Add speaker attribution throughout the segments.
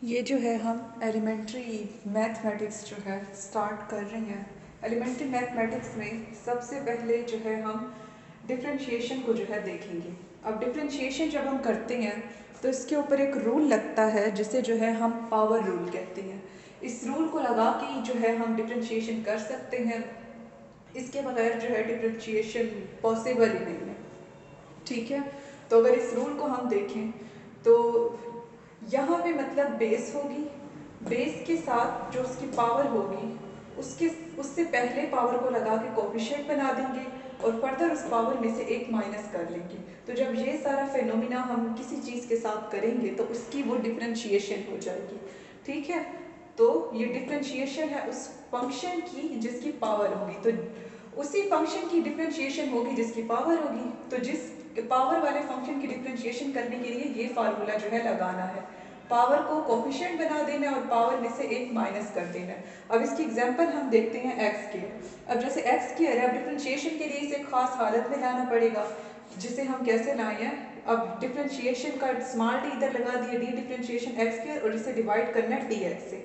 Speaker 1: ये जो है हम एलिमेंट्री मैथमेटिक्स जो है स्टार्ट कर रहे हैं। एलिमेंट्री मैथमेटिक्स में सबसे पहले जो है हम डिफरेंशिएशन को जो है देखेंगे। अब डिफरेंशिएशन जब हम करते हैं तो इसके ऊपर एक रूल लगता है जिसे जो है हम पावर रूल कहते हैं। इस रूल को लगा के ही जो है हम डिफरेंशिएशन कर सकते हैं। इसके बगैर जो है डिफरेंशिएशन पॉसिबल ही नहीं है। ठीक है, तो अगर इस रूल को हम देखें तो यहाँ पे मतलब बेस होगी, बेस के साथ जो उसकी पावर होगी उसके उससे पहले पावर को लगा के कोफिशिएंट बना देंगे और फर्दर उस पावर में से एक माइनस कर लेंगे। तो जब ये सारा फेनोमिना हम किसी चीज़ के साथ करेंगे तो उसकी वो डिफरेंशिएशन हो जाएगी। ठीक है, तो ये डिफरेंशिएशन है उस फंक्शन की जिसकी पावर होगी, तो उसी फंक्शन की डिफरेंशिएशन होगी जिसकी पावर होगी। तो जिस पावर वाले फंक्शन की डिफरेंशिएशन करने के लिए ये फार्मूला जो है लगाना है, पावर को कोफिशिएंट बना देना और पावर में से एक माइनस कर देना। अब इसकी एग्जांपल हम देखते हैं एक्स के। अब जैसे एक्स की है, अब डिफरेंशिएशन के लिए इसे खास हालत में लाना पड़ेगा, जिसे हम कैसे लाए हैं। अब डिफरेंशिएशन का स्मॉल डी इधर लगा दिया, डी डिफरेंशिएशन एक्स के, और इसे डिवाइड करना है डी एक्स से।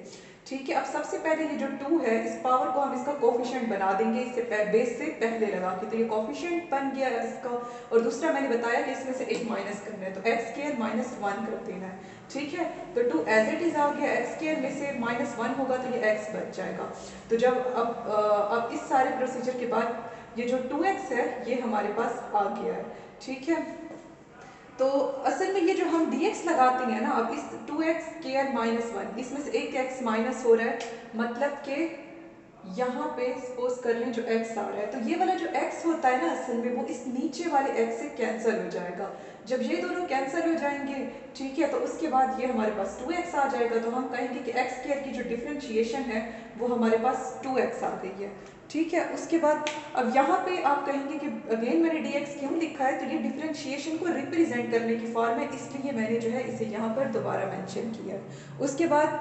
Speaker 1: ठीक है, अब सबसे पहले ये जो 2 है इस पावर को हम इसका कोफिशिएंट बना देंगे इससे बेस से पहले लगा के, तो ये कोफिशिएंट बन गया इसका। और दूसरा मैंने बताया कि इसमें से एक माइनस करना है, तो एक्स स्क्वायर माइनस 1 कर देना है। ठीक है, तो 2 एज इट इज आ गया, एक्स स्क्वायर में से माइनस 1 होगा तो ये एक्स बच जाएगा। तो जब अब इस सारे प्रोसीजर के बाद ये जो 2x है ये हमारे पास आ गया है। ठीक है, तो असल में ये जो हम dx लगाते हैं ना, अब इस 2x स्क्वायर माइनस 1 इसमें से एक x माइनस हो रहा है, मतलब कि यहाँ पे सपोज कर लें जो x आ रहा है, तो ये वाला जो x होता है ना असल में वो इस नीचे वाले x से कैंसिल हो जाएगा। जब ये दोनों कैंसिल हो जाएंगे, ठीक है, तो उसके बाद ये हमारे पास 2x आ जाएगा, तो हम कहेंगे कि x स्क्वायर की जो डिफरेंशिएशन है वो हमारे पास 2x आ गई है। ठीक है, उसके बाद अब यहाँ पे आप कहेंगे कि अगेन मैंने dx क्यों लिखा है, तो ये डिफरेंशिएशन को रिप्रेजेंट करने की फॉर्म है, इसलिए मैंने जो है इसे यहाँ पर दोबारा मेंशन किया है। उसके बाद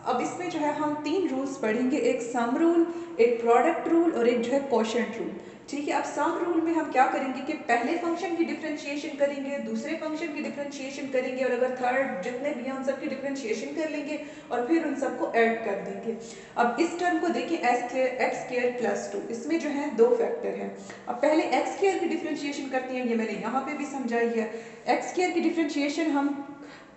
Speaker 1: अब इसमें जो है हम 3 रूल्स पढ़ेंगे, एक सम रूल, एक प्रोडक्ट रूल और एक जो है कोशेंट रूल। ठीक है, अब सम रूल में हम क्या करेंगे कि पहले फंक्शन की डिफरेंशिएशन करेंगे, दूसरे फंक्शन की डिफरेंशिएशन करेंगे, और अगर थर्ड जितने भी हैं उन सबकी डिफरेंशिएशन कर लेंगे और फिर उन सबको ऐड कर देंगे। अब इस टर्म को देखिए एक्स स्क्वायर प्लस 2, इसमें जो है 2 फैक्टर हैं। अब पहले एक्स स्क्वायर की डिफरेंशिएशन करती हैं, ये मैंने यहाँ पे भी समझाई है। एक्स स्क्वायर की डिफरेंशिएशन हम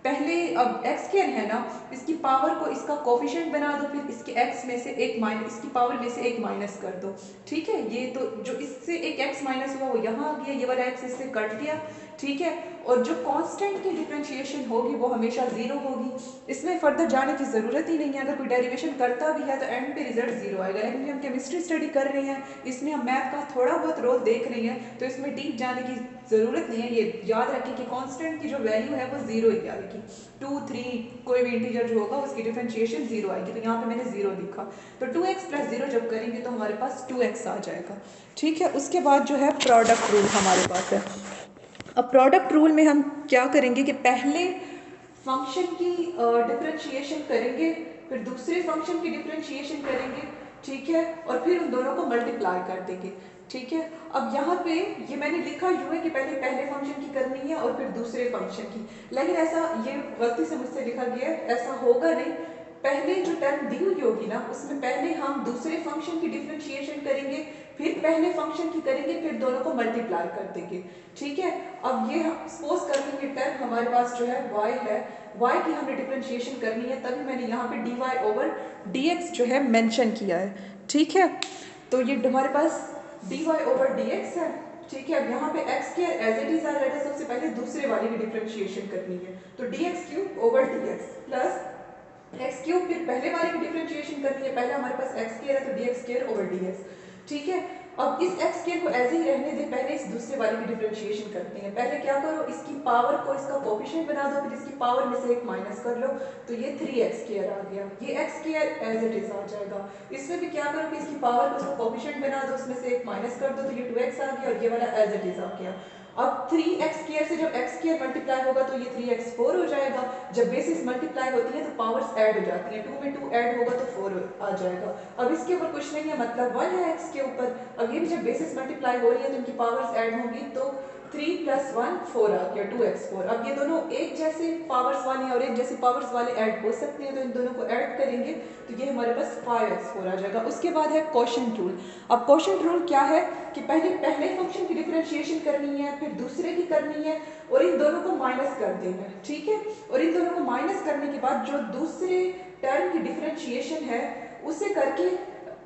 Speaker 1: पहले, अब एक्स स्क्वायर है ना, इसकी पावर को इसका कोफिशिएंट बना दो, फिर इसके एक्स में से एक माइनस, इसकी पावर में से एक माइनस कर दो। ठीक है, ये तो जो इससे एक एक्स माइनस हुआ वो यहाँ आ गया, ये वाला एक्स इससे कट गया। ठीक है, और जो कांस्टेंट की डिफरेंशिएशन होगी वो हमेशा जीरो होगी, इसमें फर्दर जाने की ज़रूरत ही नहीं है। अगर कोई डेरिवेशन करता भी है तो एंड पे रिजल्ट जीरो आएगा, लेकिन हम केमिस्ट्री स्टडी कर रहे हैं, इसमें हम मैथ का थोड़ा बहुत रोल देख रहे हैं, तो इसमें डीप जाने की ज़रूरत नहीं है। ये याद रखें कि कांस्टेंट की जो वैल्यू है वो जीरो ही आएगी। 2, 3 कोई भी इंटीजर जो होगा उसकी डिफरेंशिएशन जीरो आएगी, तो यहाँ पे मैंने जीरो लिखा। तो 2x प्लस जीरो जब करेंगे तो हमारे पास 2x आ जाएगा। ठीक है, उसके बाद जो है प्रोडक्ट रूल हमारे पास है। अब प्रोडक्ट रूल में हम क्या करेंगे कि पहले फंक्शन की डिफरेंशिएशन करेंगे, फिर दूसरे फंक्शन की डिफरेंशिएशन करेंगे। ठीक है, और फिर उन दोनों को मल्टीप्लाई कर देंगे। ठीक है, अब यहाँ पे ये मैंने लिखा यूँ है कि पहले फंक्शन की करनी है और फिर दूसरे फंक्शन की, लेकिन ऐसा ये गलती से मुझसे लिखा गया है, ऐसा होगा नहीं। पहले जो टर्म दी हुई होगी ना उसमें पहले हम दूसरे फंक्शन की डिफरेंशिएशन करेंगे, फिर पहले फंक्शन की करेंगे, फिर दोनों को मल्टीप्लाई कर देंगे। ठीक है, अब ये सपोज कर लेंगे टर्म हमारे पास जो है y है, y की हमने डिफरेंशिएशन करनी है, तभी मैंने यहाँ पे dy ओवर dx जो है मेंशन किया है। ठीक है, तो ये हमारे पास dy ओवर dx है। ठीक है, अब यहाँ पे x square as it is आ रहा है, सबसे पहले दूसरे वाले की डिफरेंशिएशन करनी है, तो dx cube over dx plus x cube, फिर पहले वाले की डिफरेंशिएशन करनी है, पहले हमारे पास एक्स स्क्वायर है तो dx स्क्वायर ओवर dx। ठीक है, अब इस एक्स स्क्वायर को ऐसे ही रहने दें, पहले इस दूसरे वाले की डिफरेंशिएशन करते हैं। पहले क्या करो, इसकी पावर को इसका कोफिशिएंट बना दो, फिर इसकी पावर में से एक माइनस कर लो, तो ये 3x स्क्वायर आ गया। ये x square as it is आ जाएगा। इसमें भी क्या करो कि इसकी पावर को इसका कोफिशिएंट बना दो, उसमें से एक माइनस कर दो, तो ये 2x आ गया, और ये वाला एज इट इज आ गया। अब 3x स्क्वायर से जब x स्क्वायर मल्टीप्लाई होगा तो ये 3x 4 हो जाएगा। जब बेसिस मल्टीप्लाई होती है तो पावर्स ऐड हो जाती हैं, 2 में 2 ऐड होगा तो 4 आ जाएगा। अब इसके ऊपर कुछ नहीं है, मतलब 1 है x के ऊपर। अब ये भी जब बेसिस मल्टीप्लाई हो रही है तो इनकी पावर्स ऐड होंगी, तो 3 + 1 4 आ गया 2x4। अब ये दोनों एक जैसे पावर्स वाले और एक जैसे पावर्स वाले ऐड हो सकते हैं, तो इन दोनों को ऐड करेंगे तो ये हमारे पास 5x4 आ जाएगा। उसके बाद है क्वोशंट रूल। अब क्वोशंट रूल क्या है कि पहले फंक्शन की डिफरेंशिएशन करनी है, फिर दूसरे की करनी है और इन दोनों को माइनस कर देना है, ठीक है। और इन दोनों को माइनस करने के बाद जो दूसरे टर्म की डिफरेंशिएशन है उसे करके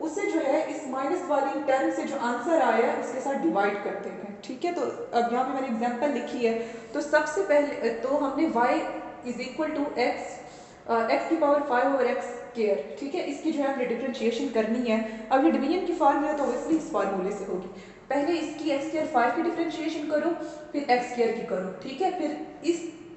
Speaker 1: उसे जो है इस माइनस वाली टर्म से जो आंसर आया है उसके साथ डिवाइड कर देना है, ठीक है। तो अब यहाँ पे मैंने एग्जांपल लिखी है। तो सबसे पहले तो हमने y = x की पावर 5/x², ठीक है, इसकी जो है हमने डिफरेंशिएशन करनी है। अब ये डिवीजन की फॉर्मूला तो ऑब्वियसली इस फार्मूले से होगी। पहले इसकी x² 5 की डिफरेंशिएशन करो, फिर x² की करो, ठीक है। फिर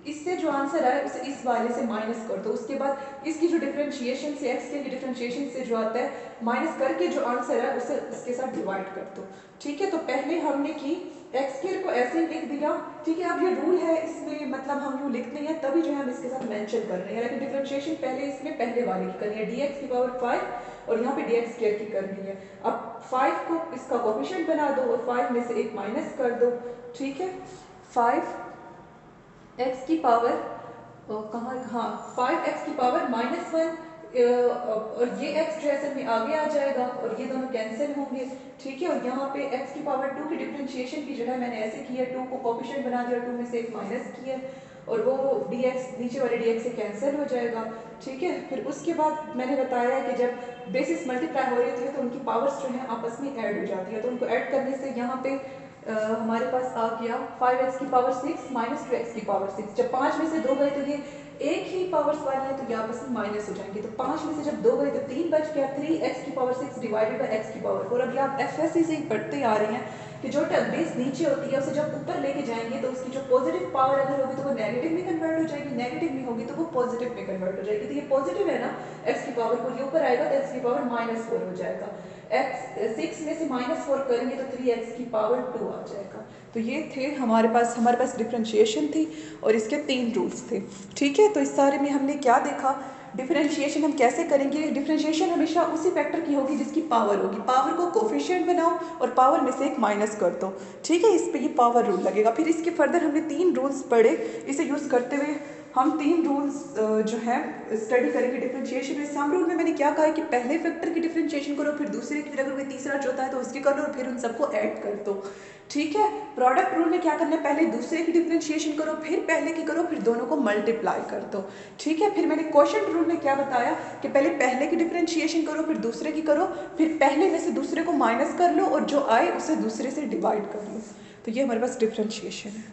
Speaker 1: इससे जो आंसर आए उसे इस वाले से माइनस कर दो। उसके बाद इसकी जो डिफरेंशिएशन से x² की डिफरेंशिएशन से जो आता है माइनस करके जो आंसर है उसे इसके साथ डिवाइड कर दो, ठीक है। तो पहले हमने की x² को ऐसे ही लिख दिया, ठीक है। अब ये रूल है, इसमें मतलब हम यूँ लिखते हैं तभी जो है हम इसके साथ मेंशन कर रहे हैं, लेकिन डिफरेंशिएशन पहले इसमें पहले वाले की करनी है, dx की पावर 5 और यहाँ पे dx² की करनी है। अब 5 को इसका कोफिशिएंट बना दो और 5 में से एक माइनस कर दो, ठीक है। 5x की पावर कहाँ, हाँ 5x की पावर -1 और ये x जो है असल में आगे आ जाएगा और ये दोनों कैंसिल होंगे, ठीक है। और यहाँ पे x की पावर 2 की डिफरेंशिएशन भी जो है मैंने ऐसे किया, 2 को कोफिशिएंट बना दिया, 2 में से एक माइनस किया और वो dx नीचे वाले dx से कैंसिल हो जाएगा, ठीक है। फिर उसके बाद मैंने बताया कि जब बेसिस मल्टीप्लाई हो रहे थे तो उनकी पावर्स जो है आपस में ऐड हो जाती है, तो उनको ऐड करने से यहाँ पे हमारे पास आ गया 5x की पावर 6 - 2x की पावर 6। जब 5 में से 2 गए तो ये एक ही पावर्स वाले हैं तो ये आपस में माइनस हो जाएंगे। तो 5 में से जब 2 गए तो 3 बच गया, 3x की पावर 6 डिवाइडेड बाय x की पावर 4। अभी आप FSC से ही पढ़ते आ रहे हैं कि जो बेस नीचे होती है उसे जब ऊपर लेके जाएंगे तो उसकी जो पॉजिटिव पावर अगर होगी तो वो नेगेटिव में कन्वर्ट हो जाएगी, नेगेटिव में होगी तो वो पॉजिटिव में कन्वर्ट हो जाएगी। तो ये पॉजिटिव है ना, x की पावर 4 ये ऊपर आएगा तो x की पावर -4 हो जाएगा। x 6 में से -4 करेंगे तो 3x की पावर 2 आ जाएगा। तो ये थे हमारे पास डिफरेंशिएशन थी और इसके 3 रूल्स थे, ठीक है। तो इस सारे में हमने क्या देखा, डिफरेंशिएशन हम कैसे करेंगे। डिफरेंशिएशन हमेशा उसी फैक्टर की होगी जिसकी पावर होगी, पावर को कोफिशिएंट बनाओ और पावर में से एक माइनस कर दो, ठीक है। इस पे ये पावर रूल लगेगा। फिर इसके फर्दर हमने 3 रूल्स पढ़े, इसे यूज़ करते हुए हम 3 रूल्स जो है स्टडी करेंगे डिफरेंशिएशन में। सम रूल में मैंने क्या कहा है कि पहले फैक्टर की डिफरेंशिएशन करो, फिर दूसरे की, अगर कोई तीसरा चौथा है तो उसकी कर लो और फिर उन सबको ऐड कर दो, ठीक है। प्रोडक्ट रूल में क्या करना है, पहले दूसरे की डिफरेंशिएशन करो, फिर पहले की करो, फिर दोनों को मल्टीप्लाई कर दो, ठीक है। फिर मैंने क्वोशंट रूल में क्या बताया कि पहले की डिफरेंशिएशन करो, फिर दूसरे की करो, फिर पहले में से दूसरे को माइनस कर लो और जो आए उसे दूसरे से डिवाइड कर लो। तो ये हमारे पास डिफरेंशिएशन है।